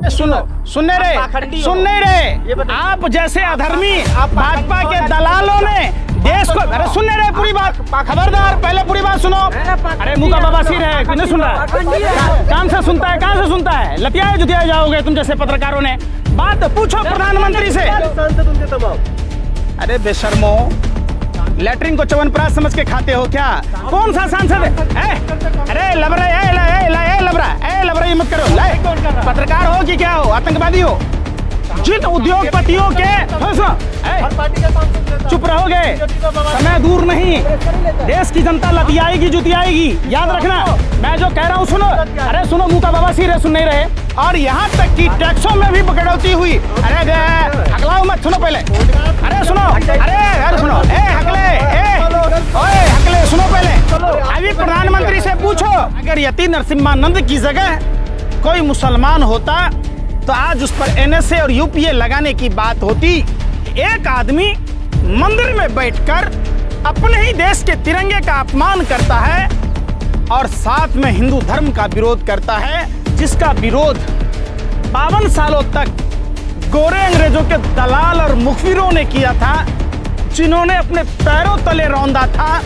सुन नहीं रहे आप जैसे अधर्मी भाजपा के दलालों ने देश को, अरे सुन नहीं रहे पूरी बात, खबरदार पहले पूरी बात सुनो। अरे मुंह का बवासीर है, नहीं सुन रहा, कान से सुनता है, कहाँ से सुनता है, लतियाए जुतियाए जाओगे तुम जैसे पत्रकारों ने। बात पूछो प्रधानमंत्री से। अरे बेशर्मो, लैट्रिन को च्यवनप्राश समझ के खाते हो क्या? कौन सा सांसद है? अरे लबरा, लबरा ये मत करो। पत्रकार हो कि क्या हो, आतंकवादी हो? जिन उद्योगपतियों के चुप रहोगे, समय दूर नहीं, देश की जनता लतियाएगी जुतियाएगी, याद रखना। मैं जो कह रहा हूँ सुनो। अरे सुनो, मुंह का बवासीर है, सुन नहीं रहे। और यहाँ तक कि टैक्सों में भी कटौती हुई। अरे हकलाओ मत, सुनो पहले। अरे सुनो, अरे सुनो, हकले सुनो पहले। अभी प्रधानमंत्री से पूछो, अगर यति नरसिम्हानंद की जगह कोई मुसलमान होता तो आज उस पर एनएसए और यूपीए लगाने की बात होती। एक आदमी मंदिर में बैठकर अपने ही देश के तिरंगे का अपमान करता है और साथ में हिंदू धर्म का विरोध करता है, जिसका विरोध 52 सालों तक गोरे अंग्रेजों के दलाल और मुखबिरों ने किया था, जिन्होंने अपने पैरों तले रौंदा था,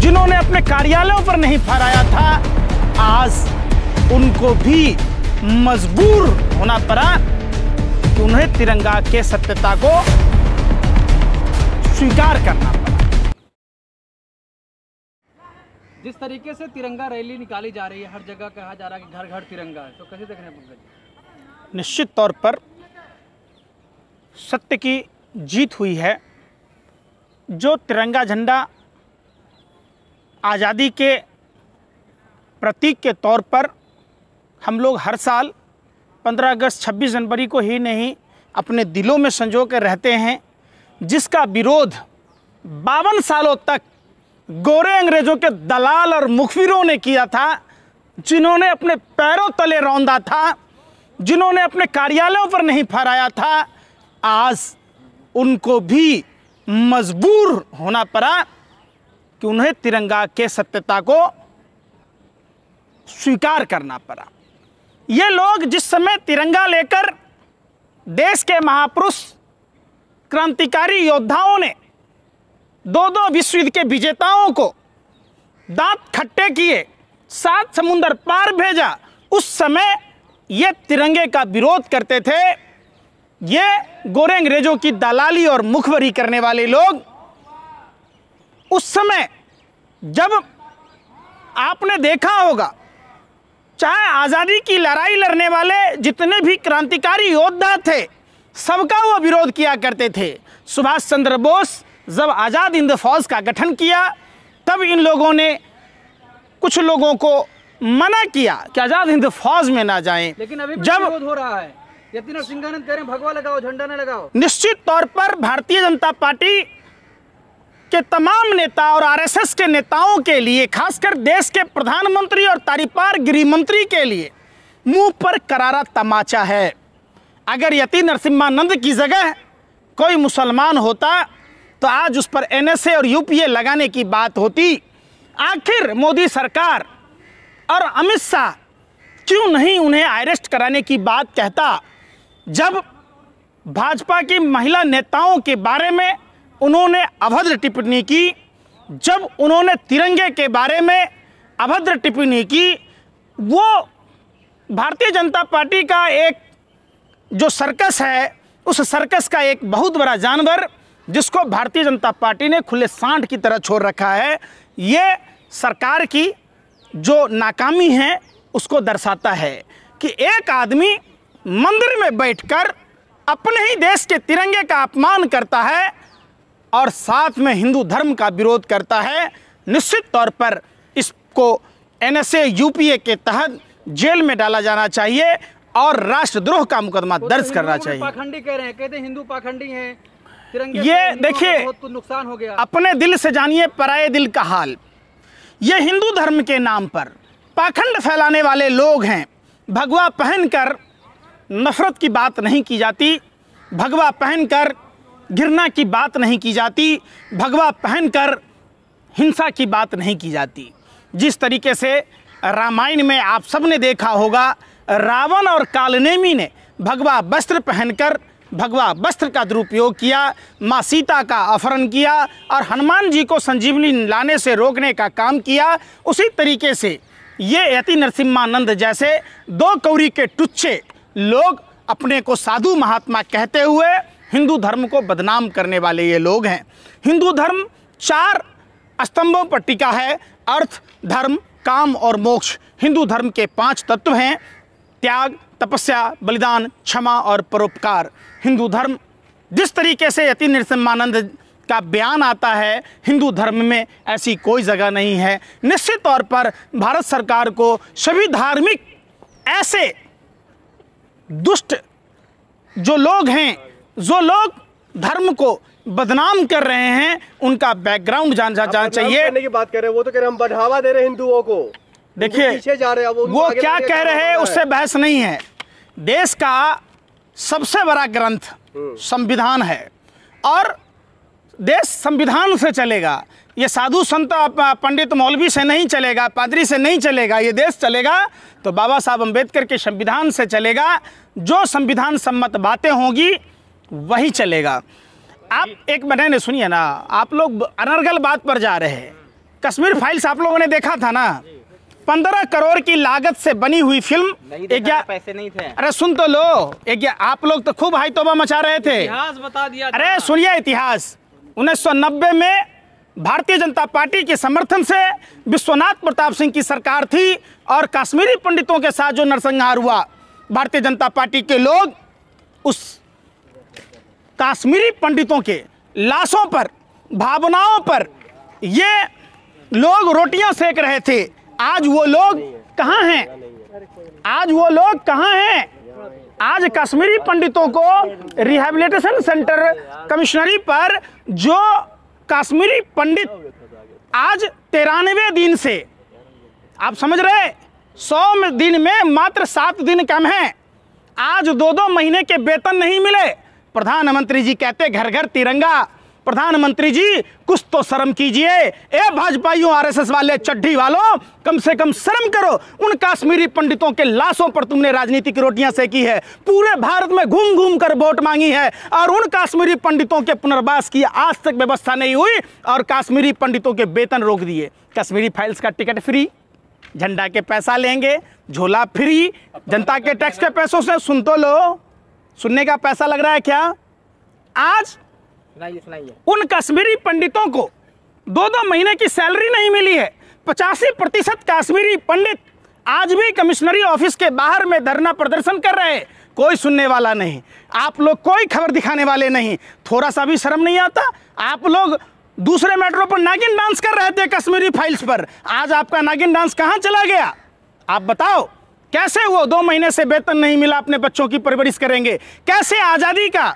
जिन्होंने अपने कार्यालयों पर नहीं फहराया था। आज उनको भी मजबूर होना पड़ा कि उन्हें तिरंगा के सत्यता को स्वीकार करना पड़ा। जिस तरीके से तिरंगा रैली निकाली जा रही है, हर जगह कहा जा रहा है कि घर घर तिरंगा है, तो कैसे देख रहे हैं पंकज? निश्चित तौर पर सत्य की जीत हुई है। जो तिरंगा झंडा आज़ादी के प्रतीक के तौर पर हम लोग हर साल 15 अगस्त 26 जनवरी को ही नहीं अपने दिलों में संजो कर रहते हैं, जिसका विरोध 52 सालों तक गोरे अंग्रेजों के दलाल और मुखबिरों ने किया था, जिन्होंने अपने पैरों तले रौंदा था, जिन्होंने अपने कार्यालयों पर नहीं फहराया था। आज उनको भी मजबूर होना पड़ा कि उन्हें तिरंगा के सत्यता को स्वीकार करना पड़ा। ये लोग जिस समय तिरंगा लेकर देश के महापुरुष क्रांतिकारी योद्धाओं ने 2-2 विश्व युद्ध के विजेताओं को दांत खट्टे किए, 7 समुंदर पार भेजा, उस समय ये तिरंगे का विरोध करते थे। ये गोरे अंग्रेजों की दलाली और मुखबरी करने वाले लोग उस समय, जब आपने देखा होगा, चाहे आज़ादी की लड़ाई लड़ने वाले जितने भी क्रांतिकारी योद्धा थे, सबका वो विरोध किया करते थे। सुभाष चंद्र बोस जब आज़ाद हिंद फौज का गठन किया, तब इन लोगों ने कुछ लोगों को मना किया कि आज़ाद हिंद फौज में ना जाएं। लेकिन अभी जब विरोध हो रहा है, यति नरसिम्हानंद कह रहे हैं भगवा लगाओ, झंडा न लगाओ। निश्चित तौर पर भारतीय जनता पार्टी के तमाम नेता और आरएसएस के नेताओं के लिए, खासकर देश के प्रधानमंत्री और तारीपार गृह मंत्री के लिए मुंह पर करारा तमाचा है। अगर यति नरसिम्हानंद की जगह कोई मुसलमान होता तो आज उस पर एनएसए और यूपीए लगाने की बात होती। आखिर मोदी सरकार और अमित शाह क्यों नहीं उन्हें अरेस्ट कराने की बात कहता? जब भाजपा की महिला नेताओं के बारे में उन्होंने अभद्र टिप्पणी की, जब उन्होंने तिरंगे के बारे में अभद्र टिप्पणी की, वो भारतीय जनता पार्टी का एक जो सर्कस है, उस सर्कस का एक बहुत बड़ा जानवर, जिसको भारतीय जनता पार्टी ने खुले सांड की तरह छोड़ रखा है, ये सरकार की जो नाकामी है उसको दर्शाता है कि एक आदमी मंदिर में बैठकर अपने ही देश के तिरंगे का अपमान करता है और साथ में हिंदू धर्म का विरोध करता है। निश्चित तौर पर इसको एनएसए यूपीए के तहत जेल में डाला जाना चाहिए और राष्ट्रद्रोह का मुकदमा दर्ज करना चाहिए। पाखंडी कह रहे हैं, कहते हैं हिंदू पाखंडी हैं, तिरंगे ये देखिए, बहुत नुकसान हो गया। अपने दिल से जानिए पराये दिल का हाल। ये हिंदू धर्म के नाम पर पाखंड फैलाने वाले लोग हैं। भगवा पहनकर नफरत की बात नहीं की जाती, भगवा पहनकर घृणा की बात नहीं की जाती, भगवा पहनकर हिंसा की बात नहीं की जाती। जिस तरीके से रामायण में आप सब ने देखा होगा, रावण और कालनेमी ने भगवा वस्त्र पहनकर भगवा वस्त्र का दुरुपयोग किया, माँ सीता का अपहरण किया और हनुमान जी को संजीवनी लाने से रोकने का काम किया, उसी तरीके से ये यति नरसिम्हानंद जैसे दो कौड़ी के टुच्चे लोग अपने को साधु महात्मा कहते हुए हिंदू धर्म को बदनाम करने वाले ये लोग हैं। हिंदू धर्म 4 स्तंभों पर टिका है, अर्थ, धर्म, काम और मोक्ष। हिंदू धर्म के 5 तत्व हैं, त्याग, तपस्या, बलिदान, क्षमा और परोपकार। हिंदू धर्म जिस तरीके से यति नरसिम्हानंद का बयान आता है, हिंदू धर्म में ऐसी कोई जगह नहीं है। निश्चित तौर पर भारत सरकार को सभी धार्मिक ऐसे दुष्ट जो लोग हैं, जो लोग धर्म को बदनाम कर रहे हैं, उनका बैकग्राउंड जाना चाहिए। करने की बात कर रहे हैं, वो तो कह रहे हैं हम बढ़ावा दे रहे हैं हिंदुओं को। देखिए पीछे जा रहे हैं, वो क्या कह रहे हैं उससे बहस नहीं है। देश का सबसे बड़ा ग्रंथ संविधान है और देश संविधान से चलेगा। ये साधु संत पंडित मौलवी से नहीं चलेगा, पादरी से नहीं चलेगा। ये देश चलेगा तो बाबा साहब अम्बेडकर के संविधान से चलेगा। जो संविधान सम्मत बातें होंगी वही चलेगा। आप एक मैंने सुनिए ना, आप लोग अनर्गल बात पर जा रहे हैं। कश्मीर फाइल्स आप लोगों ने देखा था ना, 15 करोड़ की लागत से बनी हुई फिल्म। पैसे नहीं थे। अरे सुन तो लो, आप लोग तो खूब हाई तौबा मचा रहे थे। इतिहास बता दिया। अरे सुनिए इतिहास। 1990 में भारतीय जनता पार्टी के समर्थन से विश्वनाथ प्रताप सिंह की सरकार थी और कश्मीरी पंडितों के साथ जो नरसंहार हुआ, भारतीय जनता पार्टी के लोग उस कश्मीरी पंडितों के लाशों पर, भावनाओं पर ये लोग रोटियां सेक रहे थे। आज वो लोग कहाँ हैं? आज वो लोग कहाँ हैं? आज कश्मीरी पंडितों को रिहैबिलिटेशन सेंटर कमिश्नरी पर जो कश्मीरी पंडित आज 93 दिन से, आप समझ रहे, 100 दिन में मात्र 7 दिन कम है। आज 2-2 महीने के वेतन नहीं मिले। प्रधानमंत्री जी कहते घर घर तिरंगा। प्रधानमंत्री जी कुछ तो शर्म कीजिए। ए भाजपाइयों, आरएसएस वाले, चड्ढी वालों, कम से कम शर्म करो। उन कश्मीरी पंडितों के लाशों पर तुमने राजनीतिक रोटियां सेकी है, पूरे भारत में घूम घूम कर वोट मांगी है और उन कश्मीरी पंडितों के पुनर्वास की आज तक व्यवस्था नहीं हुई और कश्मीरी पंडितों के वेतन रोक दिए। कश्मीरी फाइल्स का टिकट फ्री, झंडा के पैसा लेंगे, झोला फ्री, जनता के टैक्स के पैसों से। सुन तो लो, सुनने का पैसा लग रहा है क्या? आज उन कश्मीरी पंडितों को 2-2 महीने की सैलरी नहीं मिली है। 85% कश्मीरी पंडित आज भी कमिश्नरी ऑफिस के बाहर में धरना प्रदर्शन कर रहे हैं। कोई सुनने वाला नहीं, आप लोग कोई खबर दिखाने वाले नहीं। थोड़ा सा भी शर्म नहीं आता? आप लोग दूसरे मेट्रो पर नागिन डांस कर रहे थे कश्मीरी फाइल्स पर, आज आपका नागिन डांस कहाँ चला गया? आप बताओ, कैसे वो 2 महीने से वेतन नहीं मिला अपने बच्चों की परवरिश करेंगे? कैसे आज़ादी का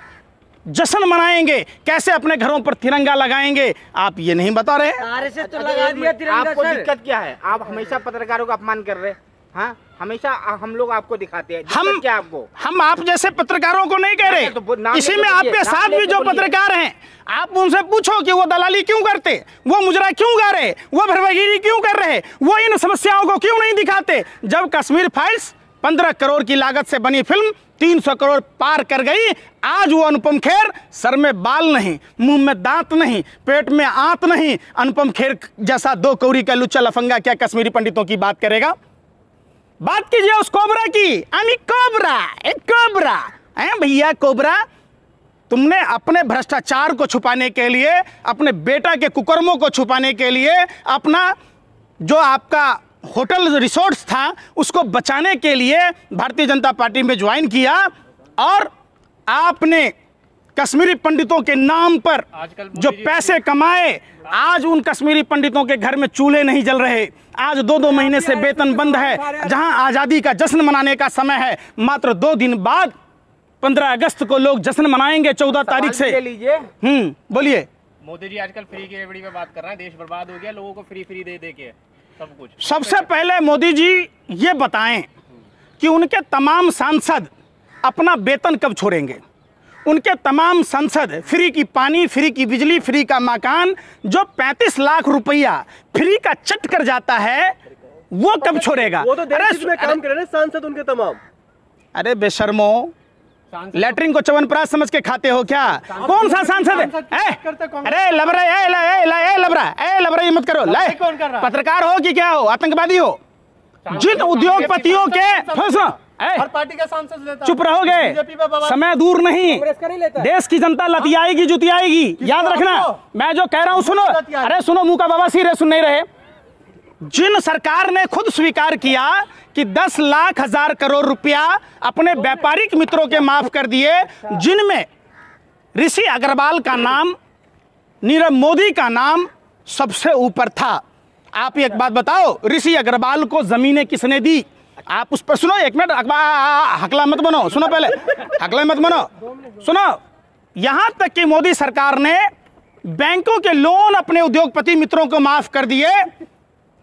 जश्न मनाएंगे? कैसे अपने घरों पर तिरंगा लगाएंगे? आप ये नहीं बता रहे। आरएसएस तो लगा दिया तिरंगा। आपको दिक्कत क्या है? आप हमेशा पत्रकारों का अपमान कर रहे हैं। हाँ, हमेशा हम लोग आपको दिखाते हैं। क्या आपको? हम आप जैसे पत्रकारों को नहीं कह रहे। इसी में आपके साथ भी जो पत्रकार हैं, आप उनसे पूछो कि वो दलाली क्यों करते, वो मुजरा क्यों गा रहे, वो भरवागिरी क्यों कर रहे, वो इन समस्याओं को क्यों नहीं दिखाते? जब कश्मीर फाइल्स 15 करोड़ की लागत से बनी फिल्म 300 करोड़ पार कर गई, आज वो अनुपम खेर सर में बाल नहीं, मुंह में दांत नहीं, पेट में आंत नहीं, अनुपम खेर जैसा 2 कौड़ी का लुच्चा लफंगा क्या कश्मीरी पंडितों की बात करेगा? बात कीजिए उस कोबरा की। कोबरा, एक कोबरा है भैया। कोबरा, तुमने अपने भ्रष्टाचार को छुपाने के लिए, अपने बेटा के कुकर्मों को छुपाने के लिए, अपना जो आपका होटल रिसोर्ट्स था उसको बचाने के लिए भारतीय जनता पार्टी में ज्वाइन किया और आपने कश्मीरी पंडितों के नाम पर जो पैसे कमाए, आज उन कश्मीरी पंडितों के घर में चूल्हे नहीं जल रहे। आज 2-2 महीने से वेतन बंद है। जहां आज़ादी का जश्न मनाने का समय है, मात्र 2 दिन बाद 15 अगस्त को लोग जश्न मनाएंगे 14 तारीख से। बोलिए। मोदी जी आजकल फ्री की रेवड़ी में बात कर रहे हैं, देश बर्बाद हो गया, लोगों को फ्री दे दे के सब कुछ। सबसे पहले मोदी जी ये बताएं कि उनके तमाम सांसद अपना वेतन कब छोड़ेंगे। उनके तमाम सांसद फ्री की पानी, फ्री की बिजली, फ्री का मकान, जो 35 लाख रुपया फ्री का चट कर जाता है, वो कब छोड़ेगा? वो तो देश में काम कर रहे हैं सांसद उनके तमाम। अरे बेशर्मो, लेटरिन को च्यवनप्राश समझ के खाते हो क्या? कौन सा सांसद है? अरे लबरा, लबरा ये मत करो। पत्रकार हो कि क्या हो? आतंकवादी हो? जिन उद्योगपतियों के हर पार्टी का सांसद लेता। चुप रहोगे, समय दूर नहीं, देश की जनता लतियाएगी जुतियाएगी, याद रखना। मैं जो कह रहा हूं सुनो। अरे सुनो, मुंह का बाबा सिर सुन नहीं रहे। जिन सरकार ने खुद स्वीकार किया कि 10 लाख हजार करोड़ रुपया अपने व्यापारिक मित्रों के माफ कर दिए, जिनमें ऋषि अग्रवाल का नाम, नीरव मोदी का नाम सबसे ऊपर था। आप एक बात बताओ, ऋषि अग्रवाल को जमीनें किसने दी? आप उस पर सुनो, एक मिनट, हकला मत बनो, सुनो पहले, हकला मत बनो, सुनो। यहां तक कि मोदी सरकार ने बैंकों के लोन अपने उद्योगपति मित्रों को माफ कर दिए।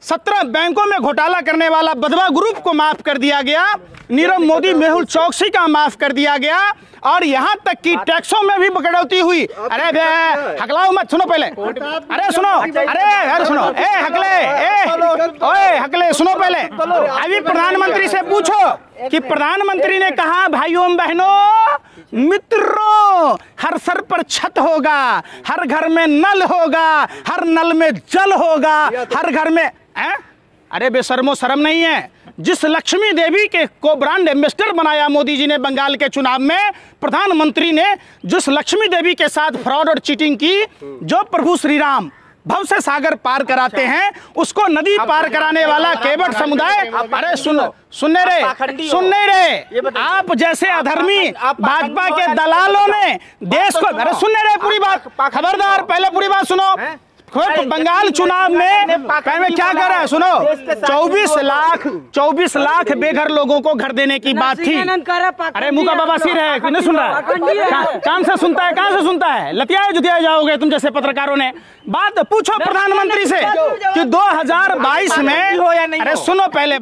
17 बैंकों में घोटाला करने वाला बधवा ग्रुप को माफ कर दिया गया। नीरव मोदी, मेहुल चौकसी का माफ कर दिया गया। और यहां तक कि टैक्सों में भी कटौती हुई। अरे हकलाओ मत, सुनो पहले, अरे सुनो, अरे सुनो, ओए हकले, सुनो पहले। अभी प्रधानमंत्री से पूछो कि प्रधानमंत्री ने कहा, भाइयों बहनों मित्रों, हर सर पर छत होगा, हर घर में नल होगा, हर नल में जल होगा, हर घर में अरे बेशर्मो, शर्म नहीं है? जिस लक्ष्मी देवी के को ब्रांड एम्बेसडर बनाया मोदी जी ने बंगाल के चुनाव में, प्रधानमंत्री ने जिस लक्ष्मी देवी के साथ फ्रॉड और चीटिंग की, जो प्रभु श्री राम भव से सागर पार कराते हैं, उसको नदी पार कराने वाला केवट समुदाय। अरे सुनने रहे, आप जैसे अधर्मी भाजपा के दलालों ने देश को, अरे सुनने रहे पूरी बात, खबरदार, पहले पूरी बात सुनो। बंगाल चुनाव में पहले क्या कर रहा है? सुनो, 24 लाख बेघर लोगों को घर देने की बात थी। अरे मुंह का बाबा सिर है, नहीं सुन रहा है? कान से सुनता है, कहां से सुनता है? लतियाए जुतियाए जाओगे तुम जैसे पत्रकारों ने। बात पूछो प्रधानमंत्री से कि 2022 में, अरे सुनो पहले।